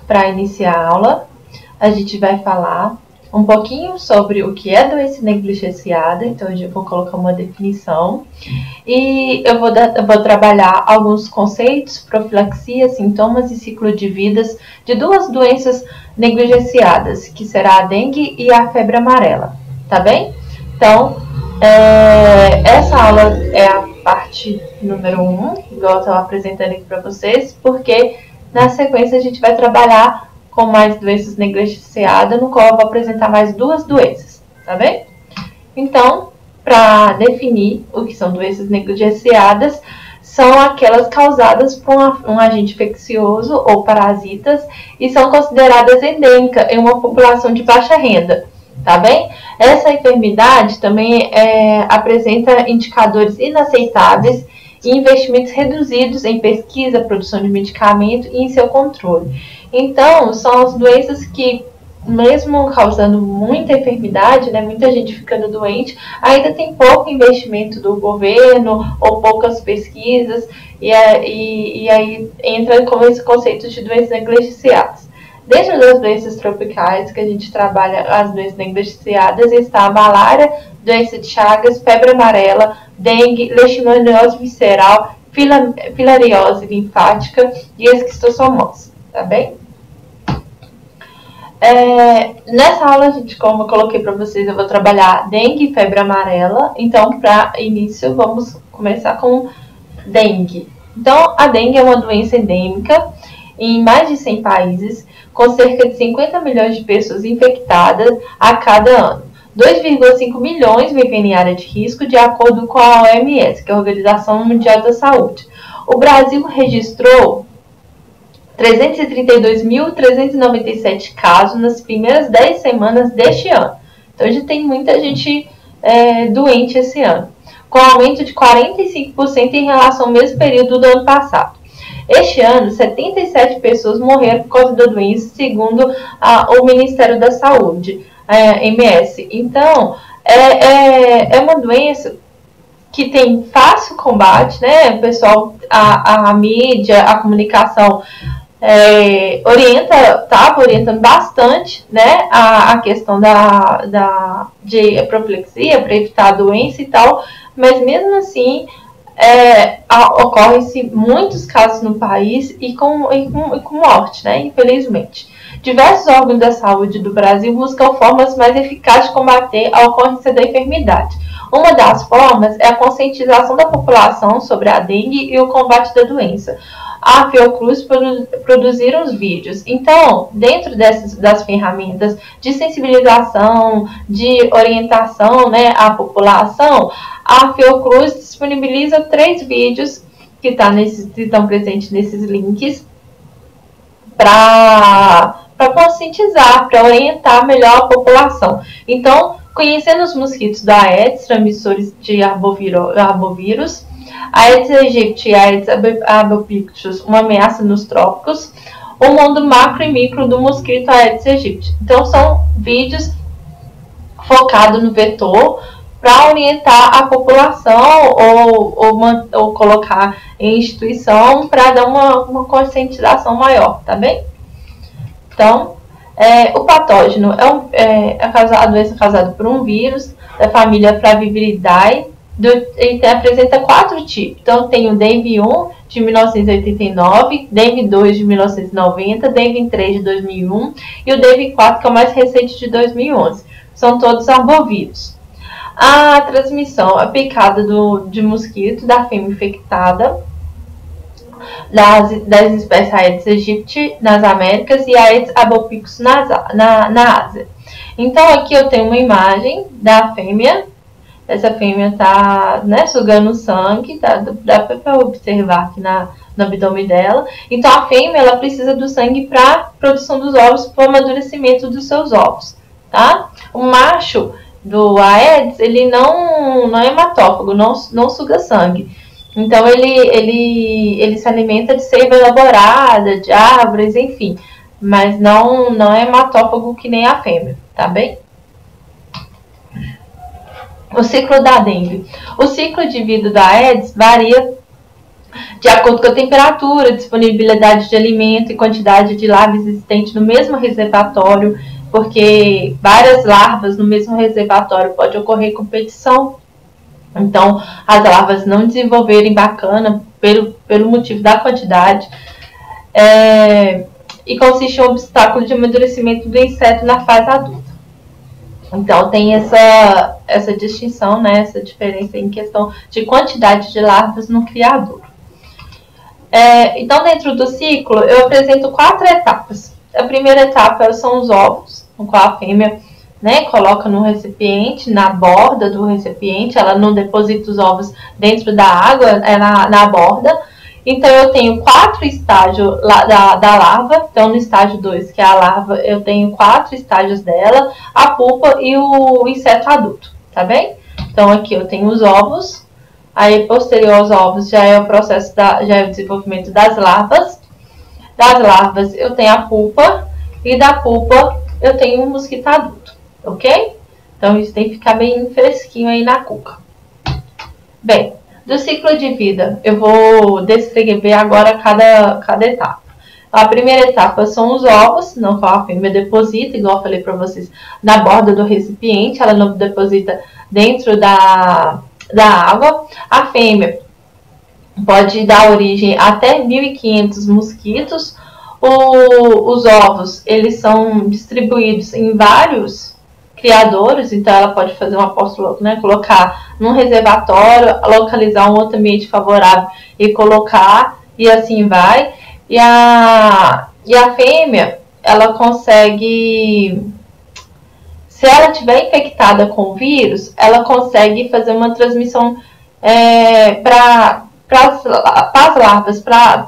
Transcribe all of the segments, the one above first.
para iniciar a aula, a gente vai falar um pouquinho sobre o que é doença negligenciada, então eu vou colocar uma definição. E eu vou trabalhar alguns conceitos, profilaxia, sintomas e ciclo de vidas de duas doenças negligenciadas, que será a dengue e a febre amarela, tá bem? Então, essa aula é a parte número 1, igual eu estava apresentando aqui para vocês, porque na sequência a gente vai trabalhar com mais doenças negligenciadas, no qual eu vou apresentar mais duas doenças, tá bem? Então, para definir o que são doenças negligenciadas, são aquelas causadas por um agente infeccioso ou parasitas e são consideradas endêmicas em uma população de baixa renda, tá bem? Essa enfermidade também apresenta indicadores inaceitáveis e investimentos reduzidos em pesquisa, produção de medicamento e em seu controle. Então, são as doenças que, mesmo causando muita enfermidade, né, muita gente ficando doente, ainda tem pouco investimento do governo ou poucas pesquisas, e aí entra com esse conceito de doenças negligenciadas. Dentro das doenças tropicais que a gente trabalha, as doenças negligenciadas, está a malária, doença de Chagas, febre amarela, dengue, leishmaniose visceral, filariose linfática e esquistossomose, tá bem? Nessa aula, gente, como eu coloquei para vocês, eu vou trabalhar dengue e febre amarela. Então, para início, vamos começar com dengue. Então, a dengue é uma doença endêmica em mais de 100 países, com cerca de 50 milhões de pessoas infectadas a cada ano. 2,5 milhões vivem em área de risco, de acordo com a OMS, que é a Organização Mundial da Saúde. O Brasil registrou 332.397 casos nas primeiras 10 semanas deste ano. Então, a gente tem muita gente doente esse ano, com aumento de 45% em relação ao mesmo período do ano passado. Este ano, 77 pessoas morreram por causa da doença, segundo o Ministério da Saúde, MS. Então, é uma doença que tem fácil combate, né? O pessoal, a mídia, a comunicação estava orientando bastante, né, a questão de profilaxia para evitar a doença e tal, mas mesmo assim ocorrem-se muitos casos no país e com morte, né, infelizmente. Diversos órgãos da saúde do Brasil buscam formas mais eficazes de combater a ocorrência da enfermidade. Uma das formas é a conscientização da população sobre a dengue e o combate da doença. A Fiocruz produziram os vídeos. Então, dentro das ferramentas de sensibilização, de orientação, né, à população, a Fiocruz disponibiliza 3 vídeos que estão presentes nesses links para conscientizar, para orientar melhor a população. Então, conhecendo os mosquitos da Aedes, transmissores de arbovírus, Aedes aegypti e Aedes albopictus, uma ameaça nos trópicos, o mundo macro e micro do mosquito Aedes aegypti. Então, são vídeos focados no vetor para orientar a população ou colocar em instituição para dar uma conscientização maior, tá bem? Então, o patógeno a doença causada por um vírus da família Flaviviridae. Ele apresenta 4 tipos. Então, tem o dengue 1 de 1989, dengue 2 de 1990, dengue 3 de 2001 e o dengue 4, que é o mais recente, de 2011. São todos arbovírus. A transmissão é picada de mosquito da fêmea infectada, das espécies Aedes aegypti nas Américas e Aedes albopictus na Ásia. Então, aqui eu tenho uma imagem da fêmea. Essa fêmea está, né, sugando sangue, dá para observar aqui no abdômen dela. Então, a fêmea ela precisa do sangue para a produção dos ovos, para o amadurecimento dos seus ovos, tá? O macho do Aedes, ele não é hematófago, não suga sangue. Então, ele se alimenta de seiva elaborada, de árvores, enfim. Mas não é hematófago que nem a fêmea, tá bem? O ciclo da dengue. O ciclo de vida da Aedes varia de acordo com a temperatura, disponibilidade de alimento e quantidade de larvas existente no mesmo reservatório, porque várias larvas no mesmo reservatório pode ocorrer competição. Então, as larvas não desenvolverem bacana pelo motivo da quantidade. E consiste em um obstáculo de amadurecimento do inseto na fase adulta. Então, tem essa distinção, né, essa diferença em questão de quantidade de larvas no criadouro. Então, dentro do ciclo, eu apresento 4 etapas. A primeira etapa são os ovos, no qual a fêmea, né, coloca no recipiente, na borda do recipiente, ela não deposita os ovos dentro da água, é na borda. Então, eu tenho 4 estágios da larva. Então, no estágio 2, que é a larva, eu tenho 4 estágios dela, a pupa e o inseto adulto, tá bem? Então, aqui eu tenho os ovos, aí posterior aos ovos já é o processo, já é o desenvolvimento das larvas. Das larvas eu tenho a pupa, e da pupa eu tenho um mosquito adulto, ok? Então, isso tem que ficar bem fresquinho aí na cuca. Bem, do ciclo de vida, eu vou descrever agora cada etapa. A primeira etapa são os ovos, no qual a fêmea deposita, igual eu falei para vocês, na borda do recipiente, ela não deposita dentro da água. A fêmea pode dar origem a até 1.500 mosquitos. Os ovos, eles são distribuídos em vários criadores, então ela pode fazer uma aposta, né, colocar num reservatório, localizar um outro ambiente favorável e colocar, e assim vai. E a fêmea, ela consegue, se ela estiver infectada com o vírus, ela consegue fazer uma transmissão para as larvas, para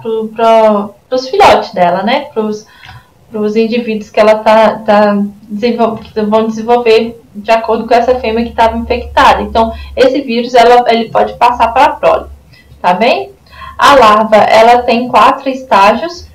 os filhotes dela, né, para os indivíduos que ela que vão desenvolver de acordo com essa fêmea que estava infectada. Então, esse vírus ele pode passar para a prole, tá bem? A larva, ela tem 4 estágios,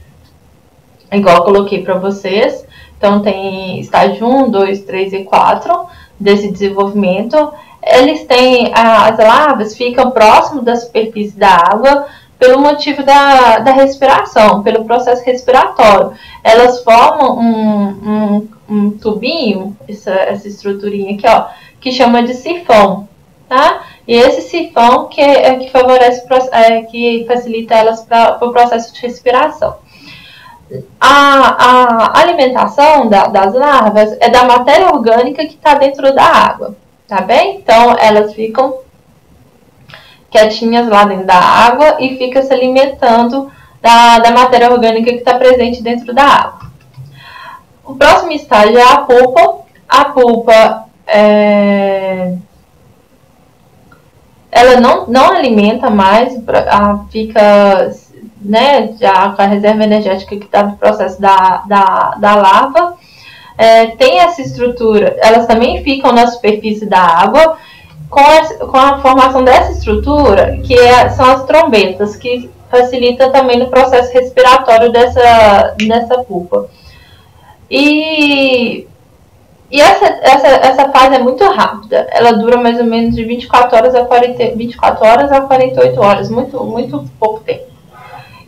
igual eu coloquei para vocês. Então, tem estágio 1, 2, 3 e 4 desse desenvolvimento. As larvas ficam próximo da superfície da água, pelo motivo da respiração, pelo processo respiratório. Elas formam um tubinho, essa estruturinha aqui, ó, que chama de sifão, tá? E esse sifão que favorece, que facilita elas para o processo de respiração. A alimentação das larvas é da matéria orgânica que está dentro da água, tá bem? Então, elas ficam quietinhas lá dentro da água e fica se alimentando da matéria orgânica que está presente dentro da água. O próximo estágio é a pupa. A pupa, ela não alimenta mais, fica, né, já com a reserva energética que está no processo da larva. Tem essa estrutura, elas também ficam na superfície da água, com a formação dessa estrutura, que são as trombetas, que facilita também no processo respiratório dessa pupa. E essa fase é muito rápida, ela dura mais ou menos de 24 horas a 48 horas, muito, muito pouco tempo.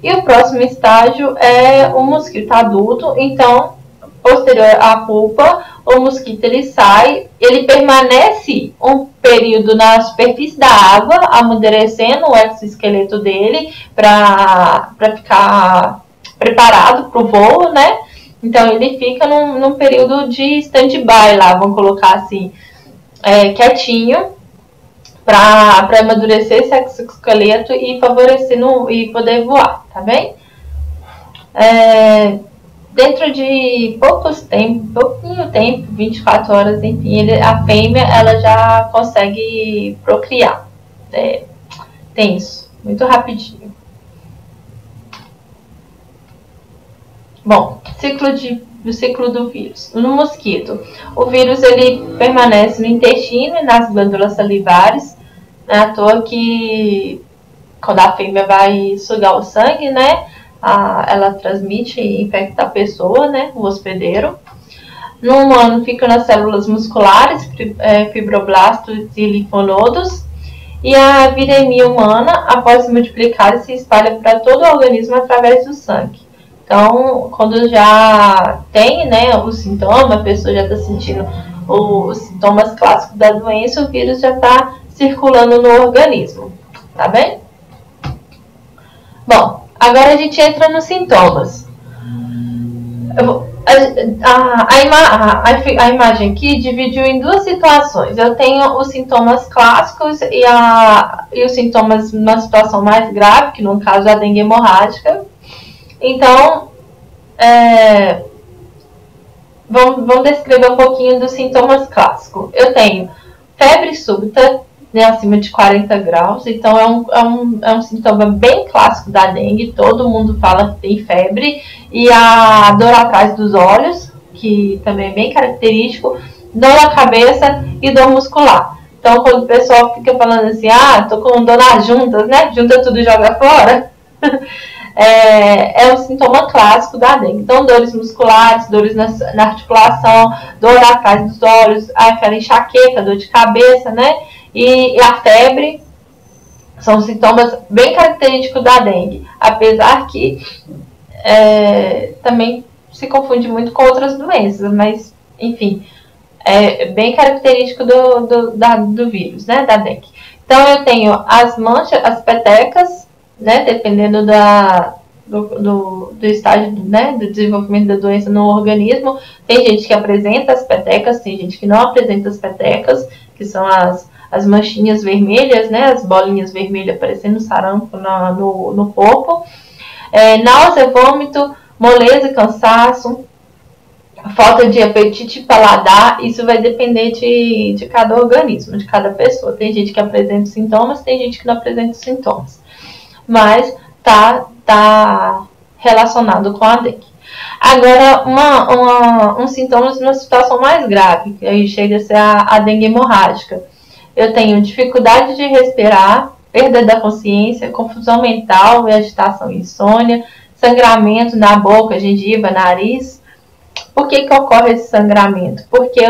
E o próximo estágio é o mosquito adulto. Então, posterior à pupa, o mosquito ele sai, ele permanece um período na superfície da água, amadurecendo o exoesqueleto dele para ficar preparado para o voo, né? Então ele fica num período de stand-by lá, vamos colocar assim, quietinho, para amadurecer esse exoesqueleto e favorecer e poder voar, tá bem? Dentro de pouquinho tempo, 24 horas, enfim, a fêmea ela já consegue procriar. Tem isso, muito rapidinho. Bom, o ciclo do vírus. No mosquito, o vírus ele permanece no intestino e nas glândulas salivares. Não é à toa que quando a fêmea vai sugar o sangue, né, ela transmite e infecta a pessoa, né, o hospedeiro. No humano fica nas células musculares, fibroblastos e linfonodos. E a viremia humana, após se multiplicar, se espalha para todo o organismo através do sangue. Então, quando já tem, né, o sintoma, a pessoa já está sentindo os sintomas clássicos da doença, o vírus já está circulando no organismo, tá bem? Bom, agora a gente entra nos sintomas. A imagem aqui dividiu em duas situações. Eu tenho os sintomas clássicos e os sintomas numa situação mais grave, que no caso é a dengue hemorrágica. Então, vamos descrever um pouquinho dos sintomas clássicos. Eu tenho febre súbita, né, acima de 40 graus, então é um sintoma bem clássico da dengue, todo mundo fala que tem febre, e a dor atrás dos olhos, que também é bem característico, dor na cabeça e dor muscular. Então, quando o pessoal fica falando assim, tô com dor nas juntas, né, junta tudo e joga fora, é um sintoma clássico da dengue. Então, dores musculares, dores na articulação, dor atrás dos olhos, aquela enxaqueca, dor de cabeça, né? E a febre são sintomas bem característicos da dengue, apesar que também se confunde muito com outras doenças, mas enfim, é bem característico do vírus, né, da dengue. Então eu tenho as manchas, as petecas, né, dependendo do estágio, né, do desenvolvimento da doença no organismo. Tem gente que apresenta as petecas, tem gente que não apresenta as petecas, que são as manchinhas vermelhas, né, as bolinhas vermelhas parecendo sarampo no corpo. Náusea, vômito, moleza e cansaço, falta de apetite e paladar. Isso vai depender de cada organismo, de cada pessoa. Tem gente que apresenta sintomas, tem gente que não apresenta sintomas, mas tá relacionado com a dengue. Agora, um sintomas numa situação mais grave, que aí chega a ser a dengue hemorrágica. Eu tenho dificuldade de respirar, perda da consciência, confusão mental, agitação e insônia, sangramento na boca, gengiva, nariz. Por que ocorre esse sangramento? Porque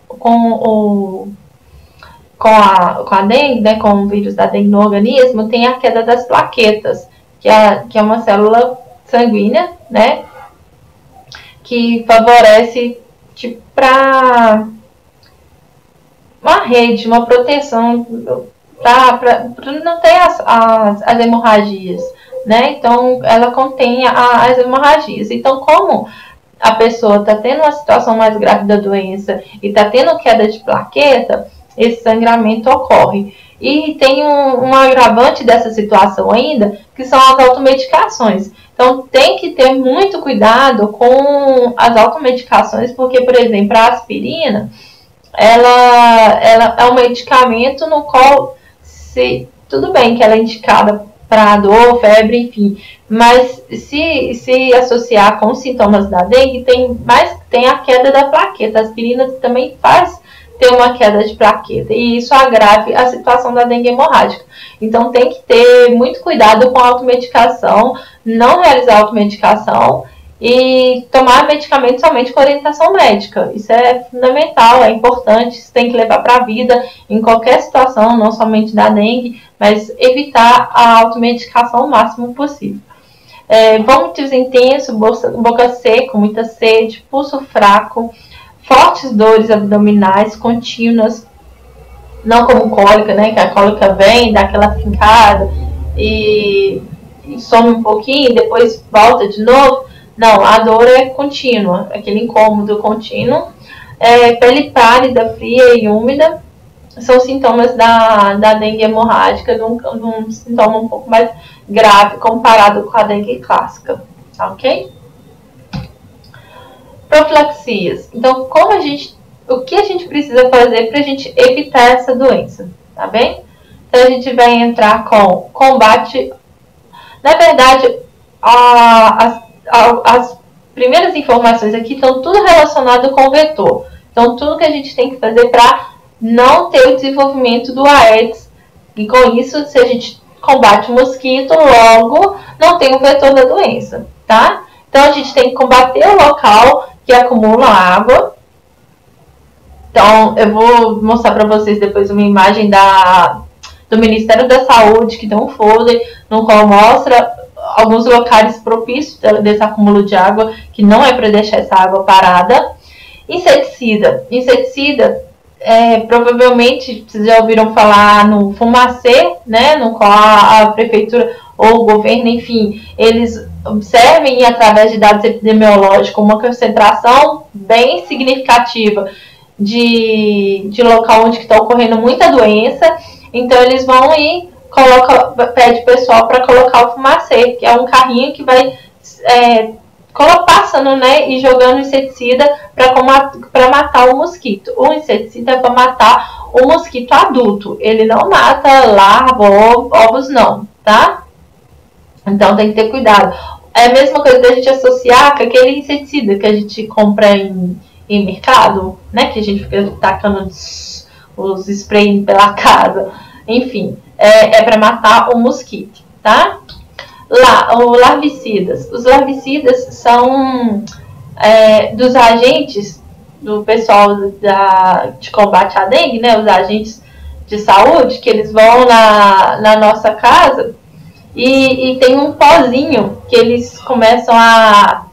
com a dengue, né, com o vírus da dengue no organismo, tem a queda das plaquetas, que é uma célula sanguínea, né, que favorece para uma rede, uma proteção para não ter as hemorragias, né? Então, ela contém as hemorragias. Então, como a pessoa está tendo uma situação mais grave da doença e está tendo queda de plaqueta, esse sangramento ocorre. E tem um agravante dessa situação ainda, que são as automedicações. Então, tem que ter muito cuidado com as automedicações, porque, por exemplo, a aspirina, ela é um medicamento no qual, tudo bem que ela é indicada para dor, febre, enfim, mas se associar com os sintomas da dengue, tem a queda da plaqueta. A aspirina também faz ter uma queda de plaqueta, e isso agrave a situação da dengue hemorrágica. Então tem que ter muito cuidado com a automedicação, não realizar automedicação e tomar medicamento somente com orientação médica. Isso é fundamental, é importante, isso tem que levar para a vida em qualquer situação, não somente da dengue, mas evitar a automedicação o máximo possível. Vômitos intensos, boca seca, muita sede, pulso fraco, fortes dores abdominais contínuas, não como cólica, né, que a cólica vem, dá aquela fincada e some um pouquinho, depois volta de novo. Não, a dor é contínua, aquele incômodo contínuo. Pele pálida, fria e úmida são sintomas da dengue hemorrágica, de um sintoma um pouco mais grave comparado com a dengue clássica, ok? Profilaxias. Então, o que a gente precisa fazer para a gente evitar essa doença, tá bem? Então, a gente vai entrar com combate. Na verdade, as primeiras informações aqui estão tudo relacionado com o vetor. Então, tudo que a gente tem que fazer para não ter o desenvolvimento do Aedes. E com isso, se a gente combate o mosquito, logo não tem o vetor da doença, tá? Então, a gente tem que combater o local que acumula água. Então, eu vou mostrar para vocês depois uma imagem do Ministério da Saúde, que tem um folder no qual mostra alguns locais propícios desse acúmulo de água, que não é para deixar essa água parada. Inseticida. Inseticida, provavelmente, vocês já ouviram falar no Fumacê, né, no qual a prefeitura ou o governo, enfim, eles observem através de dados epidemiológicos uma concentração bem significativa de local onde está ocorrendo muita doença. Então eles vão e pede o pessoal para colocar o Fumacê, que é um carrinho que vai passando, né, e jogando inseticida para matar o mosquito. O inseticida é para matar o mosquito adulto, ele não mata larva ou ovos não, tá? Então tem que ter cuidado. É a mesma coisa da gente associar com aquele inseticida que a gente compra em mercado, né, que a gente fica tacando os sprays pela casa. Enfim, é para matar o mosquito, tá? Os larvicidas. Os larvicidas são dos agentes do pessoal de combate à dengue, né? Os agentes de saúde, que eles vão na nossa casa e tem um pozinho que eles começam a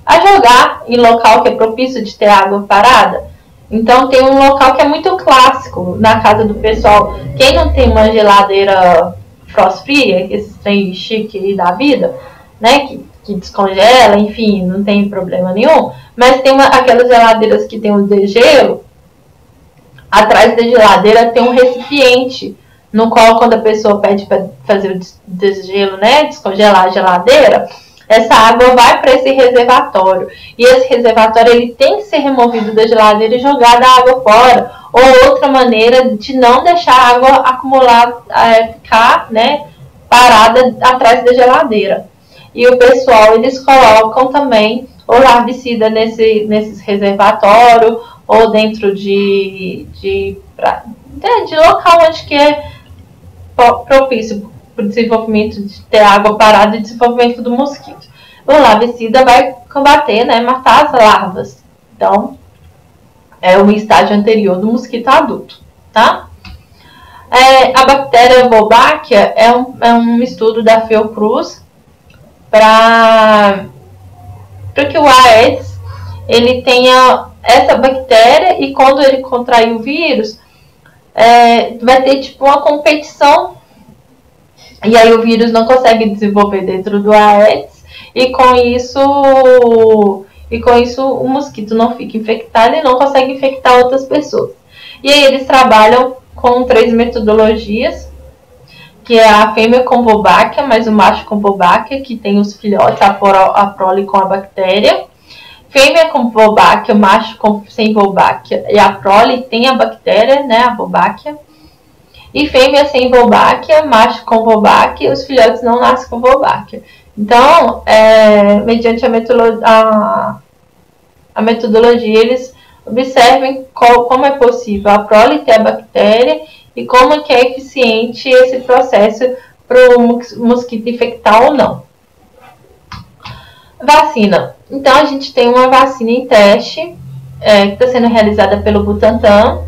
jogar em local que é propício de ter água parada. Então tem um local que é muito clássico na casa do pessoal. Quem não tem uma geladeira frost free, esse trem chique da vida, né, que descongela, enfim, não tem problema nenhum, mas tem aquelas geladeiras que tem o degelo, atrás da geladeira tem um recipiente, no qual quando a pessoa pede para fazer o desgelo, né, descongelar a geladeira, essa água vai para esse reservatório. E esse reservatório ele tem que ser removido da geladeira e jogada a água fora. Ou outra maneira de não deixar a água acumular, ficar, né, parada atrás da geladeira. E o pessoal, eles colocam também o larvicida nesses reservatórios ou dentro de local onde que é propício para o desenvolvimento de ter água parada e desenvolvimento do mosquito. O larvicida vai combater, né, matar as larvas. Então, é o estágio anterior do mosquito adulto, tá? A bactéria Wolbachia é um estudo da Fiocruz para que o Aedes ele tenha essa bactéria e quando ele contrair o vírus, vai ter tipo uma competição. E aí o vírus não consegue desenvolver dentro do Aedes e com isso o mosquito não fica infectado e não consegue infectar outras pessoas. E aí eles trabalham com 3 metodologias, que é a fêmea com Wolbachia, mais o macho com Wolbachia, que tem os filhotes, a prole com a bactéria. Fêmea com Wolbachia, macho sem Wolbachia e a prole tem a bactéria, né, a Wolbachia. E fêmea sem Wolbachia, macho com Wolbachia, os filhotes não nascem com Wolbachia. Então, mediante a metodologia, eles observem como é possível a prole ter a bactéria e como que é eficiente esse processo para o mosquito infectar ou não. Vacina. Então, a gente tem uma vacina em teste que está sendo realizada pelo Butantan.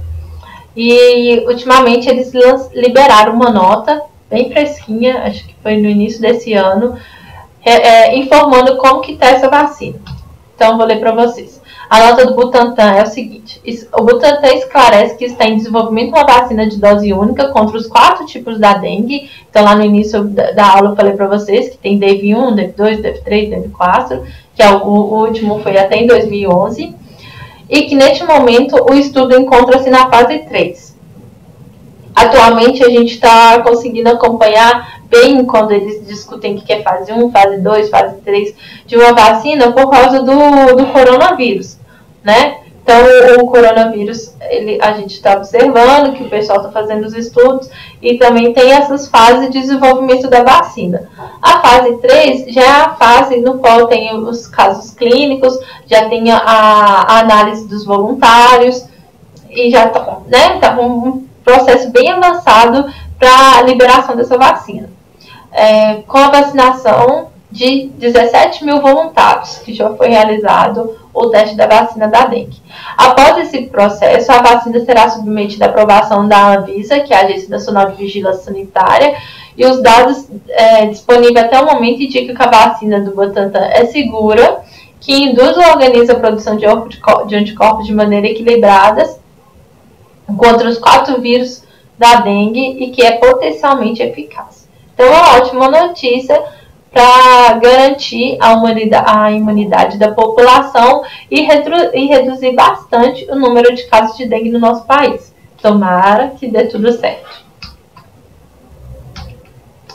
E ultimamente eles liberaram uma nota bem fresquinha, acho que foi no início desse ano, informando como que está essa vacina. Então vou ler para vocês. A nota do Butantan é o seguinte: o Butantan esclarece que está em desenvolvimento uma vacina de dose única contra os 4 tipos da dengue. Então lá no início da aula eu falei para vocês que tem DEV1, DEV2, DEV3, DEV4, que o último foi até em 2011. E que neste momento o estudo encontra-se na fase 3. Atualmente a gente está conseguindo acompanhar bem quando eles discutem o que é fase 1, fase 2, fase 3 de uma vacina por causa do coronavírus, né? Então o coronavírus, a gente está observando que o pessoal está fazendo os estudos e também tem essas fases de desenvolvimento da vacina. A fase 3 já é a fase no qual tem os casos clínicos, já tem a análise dos voluntários e já está, né, tá um processo bem avançado para a liberação dessa vacina. Com a vacinação de 17 mil voluntários, que já foi realizado o teste da vacina da dengue. Após esse processo, a vacina será submetida à aprovação da Anvisa, que é a Agência Nacional de Vigilância Sanitária, e os dados disponíveis até o momento indicam que a vacina do Butantan é segura, que induz o organismo a produção de anticorpos de maneira equilibrada contra os 4 vírus da dengue e que é potencialmente eficaz. Então, é uma ótima notícia para garantir a imunidade da população e reduzir bastante o número de casos de dengue no nosso país. Tomara que dê tudo certo.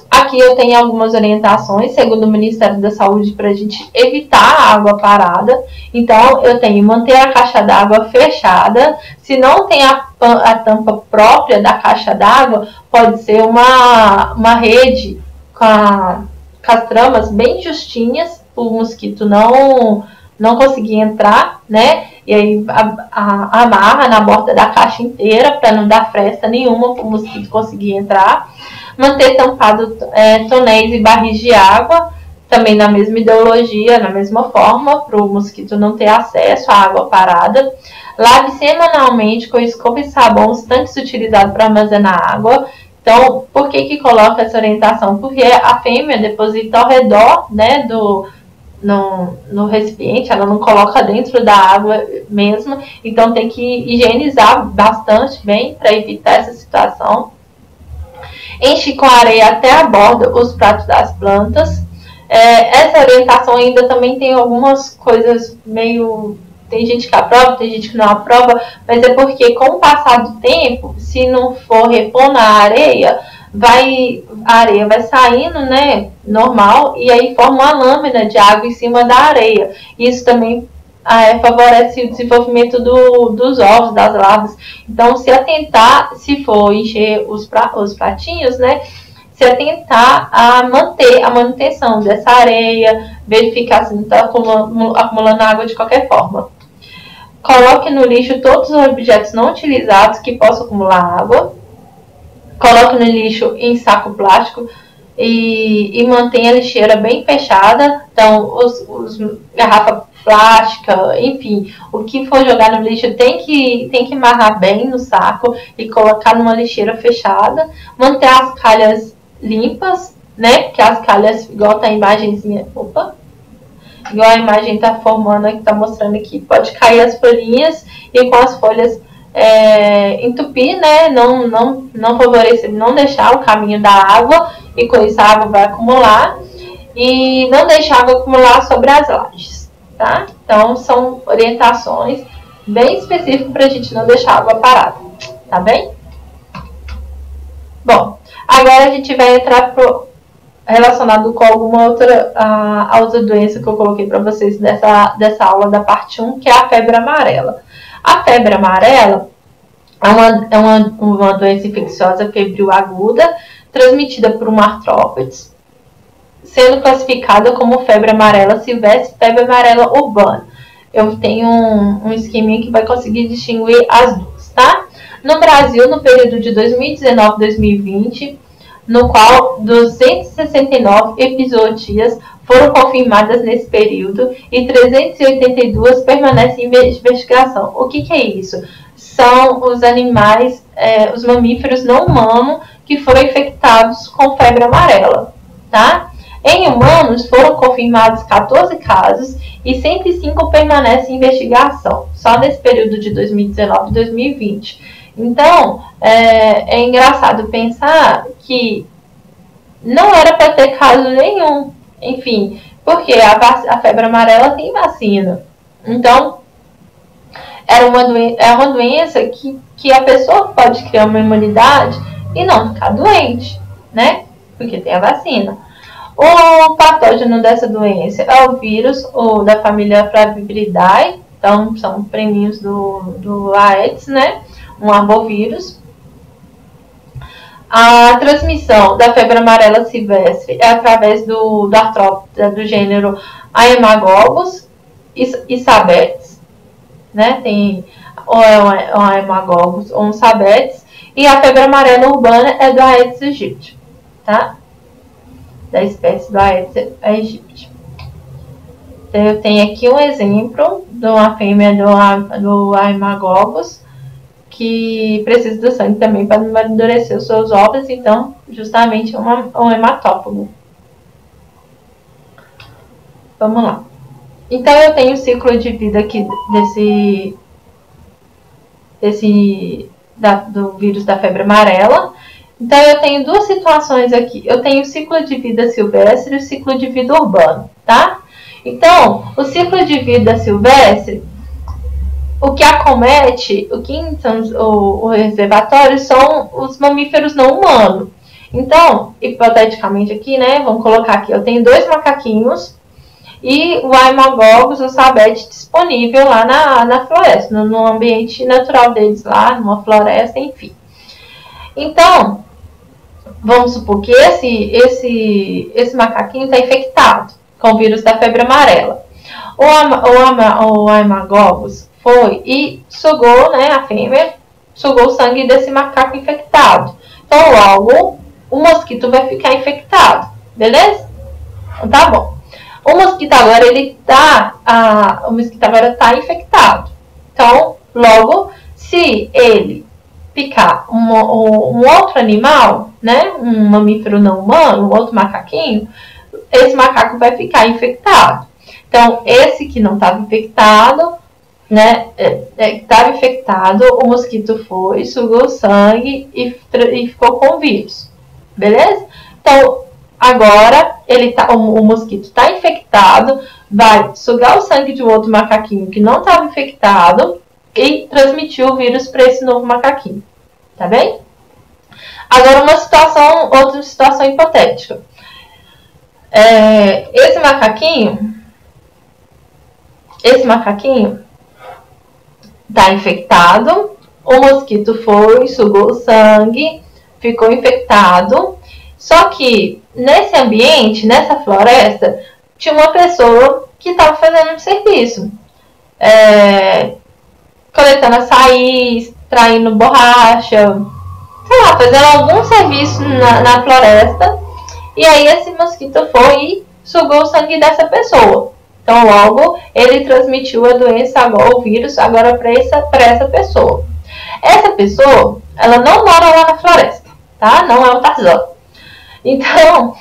Aqui eu tenho algumas orientações, segundo o Ministério da Saúde, para a gente evitar a água parada. Então, eu tenho manter a caixa d'água fechada. Se não tem a tampa própria da caixa d'água, pode ser uma rede com as tramas bem justinhas, para o mosquito não conseguir entrar, né? E aí amarra na borda da caixa inteira, para não dar fresta nenhuma para o mosquito conseguir entrar. Manter tampado tonéis e barris de água, também na mesma ideologia, na mesma forma, para o mosquito não ter acesso à água parada. Lave semanalmente com escova e sabão os tanques utilizados para armazenar água. Então, por que coloca essa orientação? Porque a fêmea deposita ao redor, né, no recipiente, ela não coloca dentro da água mesmo. Então, tem que higienizar bastante bem para evitar essa situação. Enche com areia até a borda os pratos das plantas. Essa orientação ainda também tem algumas coisas meio... Tem gente que aprova, tem gente que não aprova, mas é porque com o passar do tempo, se não for repor na areia, a areia vai saindo, né, normal, e aí forma uma lâmina de água em cima da areia. Isso também favorece o desenvolvimento dos ovos, das larvas. Então, se atentar, se for encher os pratinhos, né, se atentar a manter a manutenção dessa areia, verificar se não está acumulando água de qualquer forma. Coloque no lixo todos os objetos não utilizados que possam acumular água. Coloque no lixo em saco plástico e mantenha a lixeira bem fechada. Então, os garrafa plástica, enfim, o que for jogar no lixo tem que amarrar bem no saco e colocar numa lixeira fechada. Manter as calhas limpas, né? Porque as calhas, igual tá a imagenzinha, igual a imagem tá formando aqui, tá mostrando aqui, pode cair as folhinhas e com as folhas entupir, né? Não favorecer, não deixar o caminho da água e com isso a água vai acumular e não deixar a água acumular sobre as lajes, tá? Então são orientações bem específicas para a gente não deixar a água parada, tá bem? Bom, agora a gente vai entrar relacionado com alguma outra doença que eu coloquei para vocês dessa aula da parte 1, que é a febre amarela. A febre amarela é uma doença infecciosa febril aguda, transmitida por um artrópodes, sendo classificada como febre amarela silvestre e febre amarela urbana. Eu tenho um esqueminha que vai conseguir distinguir as duas, tá? No Brasil, no período de 2019 a 2020, no qual 269 epizootias foram confirmadas nesse período e 382 permanecem em investigação. O que é isso? São os animais, os mamíferos não humanos que foram infectados com febre amarela, tá? Em humanos foram confirmados 14 casos e 105 permanecem em investigação, só nesse período de 2019 e 2020. Então, é engraçado pensar que não era para ter caso nenhum, enfim, porque a febre amarela tem vacina. Então, é uma doença que a pessoa pode criar uma imunidade e não ficar doente, né? Porque tem a vacina. O patógeno dessa doença é o vírus da família Flaviviridae, então são priminhos do Aedes, né? Um arbovírus. A transmissão da febre amarela silvestre é através do artrópode do gênero Aemagobus e Sabetes, né? Tem ou é um Aemagobus ou um Sabetes. E a febre amarela urbana é do Aedes aegypti, tá? Da espécie do Aedes aegypti. Então, eu tenho aqui um exemplo de uma fêmea do Haemoglobus que precisa do sangue também para amadurecer os seus ovos, então, justamente um hematófago. Vamos lá. Então, eu tenho o ciclo de vida aqui do vírus da febre amarela. Então, eu tenho duas situações aqui. Eu tenho o ciclo de vida silvestre e o ciclo de vida urbano, tá? Então, o ciclo de vida silvestre, o que acomete, o reservatório são os mamíferos não humanos. Então, hipoteticamente aqui, né, vamos colocar aqui, eu tenho 2 macaquinhos e o Haemoglobus, o sabete, disponível lá na floresta, no ambiente natural deles lá, numa floresta, enfim. Então, vamos supor que esse macaquinho está infectado com o vírus da febre amarela. O Haemoglobus foi e sugou, né, a fêmea, sugou o sangue desse macaco infectado. Então, logo, o mosquito vai ficar infectado, beleza? Então, tá bom. O mosquito agora, o mosquito agora está infectado. Então, logo, se ele picar um outro animal, né, um mamífero não humano, um outro macaquinho, esse macaco vai ficar infectado. Então, esse que não estava infectado, né, estava infectado, o mosquito foi, sugou o sangue e ficou com o vírus, beleza? Então, agora o mosquito está infectado, vai sugar o sangue de um outro macaquinho que não estava infectado e transmitir o vírus para esse novo macaquinho, tá bem? Agora outra situação hipotética. Esse macaquinho está infectado, o mosquito foi, sugou o sangue, ficou infectado, só que nesse ambiente, nessa floresta, tinha uma pessoa que estava fazendo um serviço, coletando açaí, extraindo borracha, sei lá, fazendo algum serviço na floresta, e aí esse mosquito foi e sugou o sangue dessa pessoa. Então, logo, ele transmitiu a doença, o vírus, agora para essa pessoa. Essa pessoa, ela não mora lá na floresta, tá? Não é o Tarzan. Então,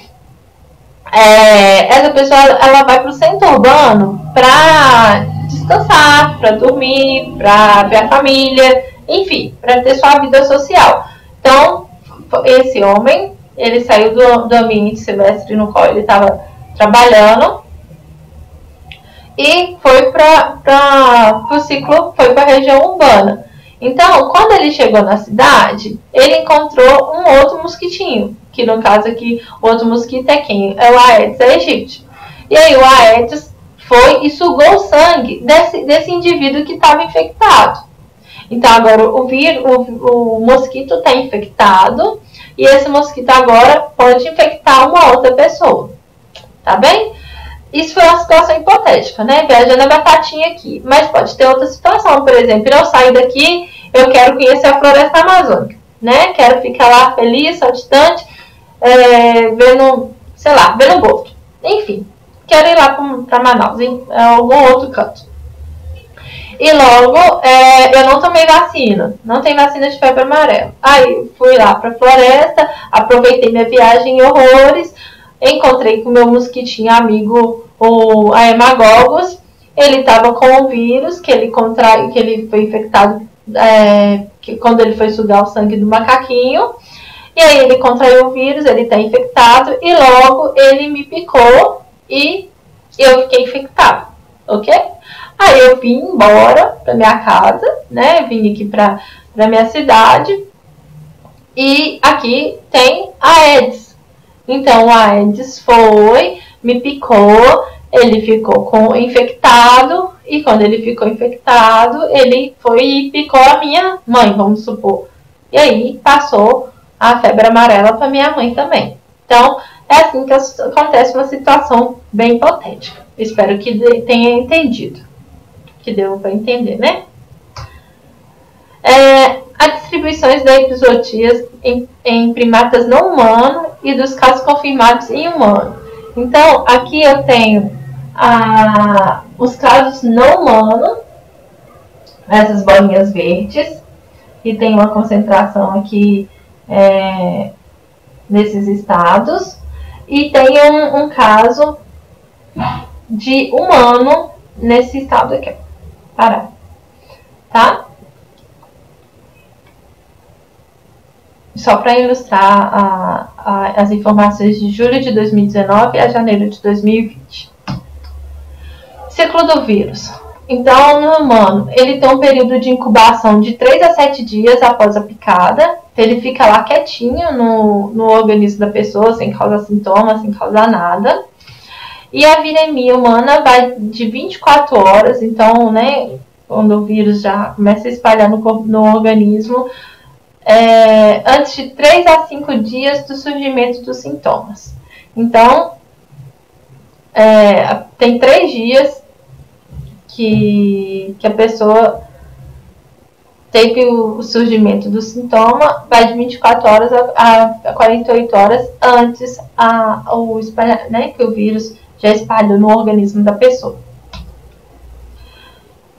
essa pessoa, ela vai para o centro urbano para descansar, para dormir, para ver a família, enfim, para ter sua vida social. Então, esse homem, ele saiu do ambiente silvestre no qual ele estava trabalhando e foi para o ciclo, foi para a região urbana. Então, quando ele chegou na cidade, ele encontrou um outro mosquitinho, que no caso aqui, o outro mosquito é quem? É o Aedes aegypti. E aí o Aedes foi e sugou o sangue desse indivíduo que estava infectado. Então, agora o mosquito está infectado e esse mosquito agora pode infectar uma outra pessoa. Tá bem? Isso foi uma situação hipotética, né? Viajando a batatinha aqui. Mas pode ter outra situação. Por exemplo, eu saio daqui, eu quero conhecer a floresta amazônica, né? Quero ficar lá feliz, saltitante, vendo, sei lá, vendo boto. Enfim, quero ir lá para Manaus, em algum outro canto. E logo, eu não tomei vacina. Não tem vacina de febre amarela. Aí, fui lá para a floresta, aproveitei minha viagem em horrores, encontrei com o meu mosquitinho amigo, o Haemoglobus. Ele estava com o vírus que ele foi infectado quando ele foi sugar o sangue do macaquinho. E aí ele contraiu o vírus, ele está infectado e logo ele me picou e eu fiquei infectado, ok? Aí eu vim embora para minha casa, né? Vim aqui para minha cidade e aqui tem a Aedes. Então, o Aedes foi, me picou, ele ficou infectado, e quando ele ficou infectado, ele foi e picou a minha mãe, vamos supor. E aí, passou a febre amarela para minha mãe também. Então, é assim que acontece uma situação bem hipotética. Espero que tenha entendido. Que deu para entender, né? As distribuições da epizootias em primatas não humanos e dos casos confirmados em humano. Então, aqui eu tenho Os casos não humanos, essas bolinhas verdes, que tem uma concentração aqui nesses estados, e tem um caso de humano nesse estado aqui, Pará, tá? Só para ilustrar as informações de julho de 2019 a janeiro de 2020. Ciclo do vírus. Então, no humano, ele tem um período de incubação de 3 a 7 dias após a picada. Ele fica lá quietinho no organismo da pessoa, sem causar sintomas, sem causar nada. E a viremia humana vai de 24 horas. Então, né, quando o vírus já começa a espalhar no organismo, antes de 3 a 5 dias do surgimento dos sintomas. Então, tem 3 dias que a pessoa teve o surgimento do sintoma, vai de 24 horas a 48 horas antes que o vírus já espalhou no organismo da pessoa.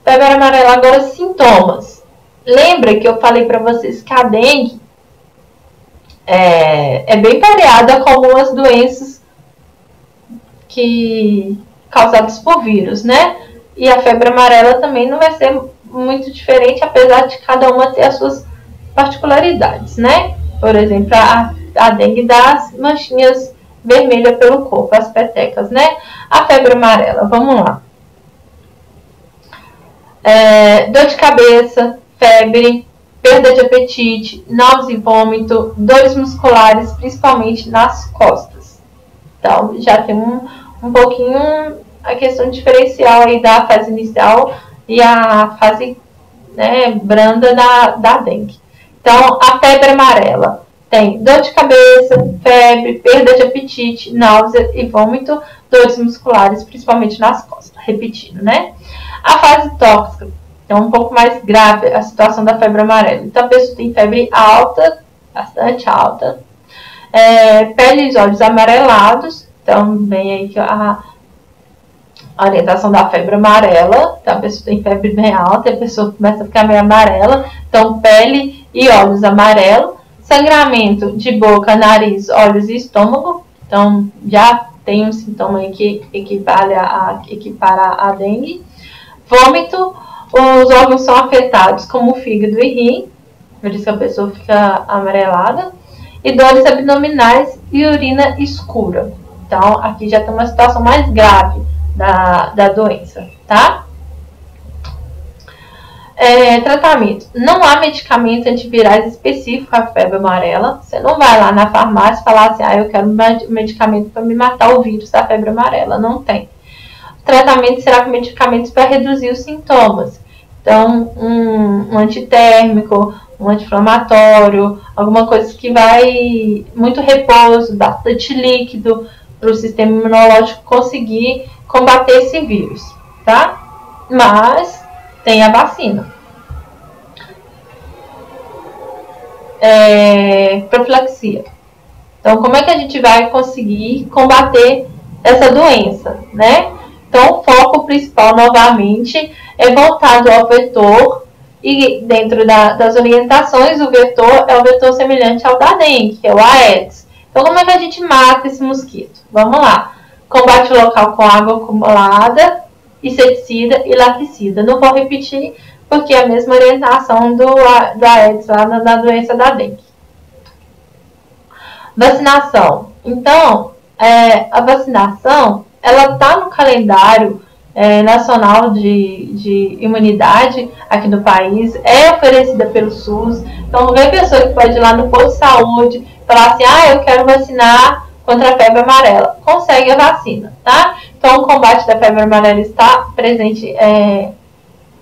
Febre amarela, agora sintomas. Lembra que eu falei para vocês que a dengue é bem pareada com algumas doenças causadas por vírus, né? E a febre amarela também não vai ser muito diferente, apesar de cada uma ter as suas particularidades, né? Por exemplo, a dengue dá as manchinhas vermelhas pelo corpo, as petecas, né? A febre amarela, vamos lá. Dor de cabeça, febre, perda de apetite, náuseas e vômito, dores musculares, principalmente nas costas. Então, já tem um pouquinho a questão diferencial aí da fase inicial e a fase, né, branda da dengue. Então, a febre amarela tem dor de cabeça, febre, perda de apetite, náusea e vômito, dores musculares, principalmente nas costas. Repetindo, né? A fase tóxica é um pouco mais grave a situação da febre amarela. Então, a pessoa tem febre alta, bastante alta, pele e olhos amarelados. Então, vem aí a orientação da febre amarela. Então, a pessoa tem febre bem alta e a pessoa começa a ficar meio amarela. Então, pele e olhos amarelos. Sangramento de boca, nariz, olhos e estômago. Então, já tem um sintoma aí que equipara a dengue. Vômito. Os órgãos são afetados, como o fígado e rim. Por isso que a pessoa fica amarelada. E dores abdominais e urina escura. Então, aqui já tem uma situação mais grave da doença, tá? Tratamento. Não há medicamentos antivirais específicos para a febre amarela. Você não vai lá na farmácia e falar assim, eu quero um medicamento para me matar o vírus da febre amarela. Não tem. O tratamento será com medicamentos para reduzir os sintomas. Então, um antitérmico, um anti-inflamatório, alguma coisa que vai muito repouso, bastante líquido, para o sistema imunológico conseguir combater esse vírus, tá? Mas tem a vacina. Profilaxia. Então, como é que a gente vai conseguir combater essa doença, né? Então, o foco principal, novamente, é voltado ao vetor e dentro das orientações, o vetor é o vetor semelhante ao da dengue, que é o Aedes. Então, como é que a gente mata esse mosquito? Vamos lá. Combate local com água acumulada, inseticida e larvicida. Não vou repetir, porque é a mesma orientação do Aedes lá na doença da dengue. Vacinação. Então, a vacinação, ela está no calendário nacional de imunidade aqui no país, é oferecida pelo SUS. Então, qualquer pessoa que pode ir lá no posto de saúde falar assim, eu quero vacinar contra a febre amarela, consegue a vacina, tá? Então, o combate da febre amarela está presente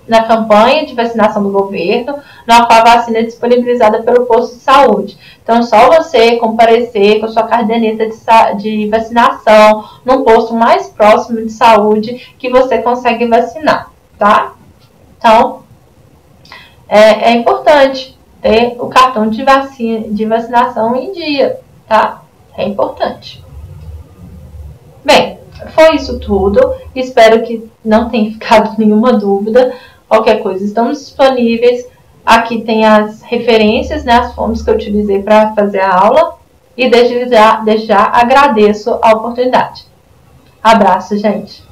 na campanha de vacinação do governo, na qual a vacina é disponibilizada pelo posto de saúde. Então, só você comparecer com a sua caderneta de vacinação no posto mais próximo de saúde que você consegue vacinar, tá? Então, é importante ter o cartão de vacinação em dia, tá? É importante. Bem, foi isso tudo. Espero que não tenha ficado nenhuma dúvida. Qualquer coisa, estamos disponíveis. Aqui tem as referências, né, as fontes que eu utilizei para fazer a aula. E desde já agradeço a oportunidade. Abraço, gente!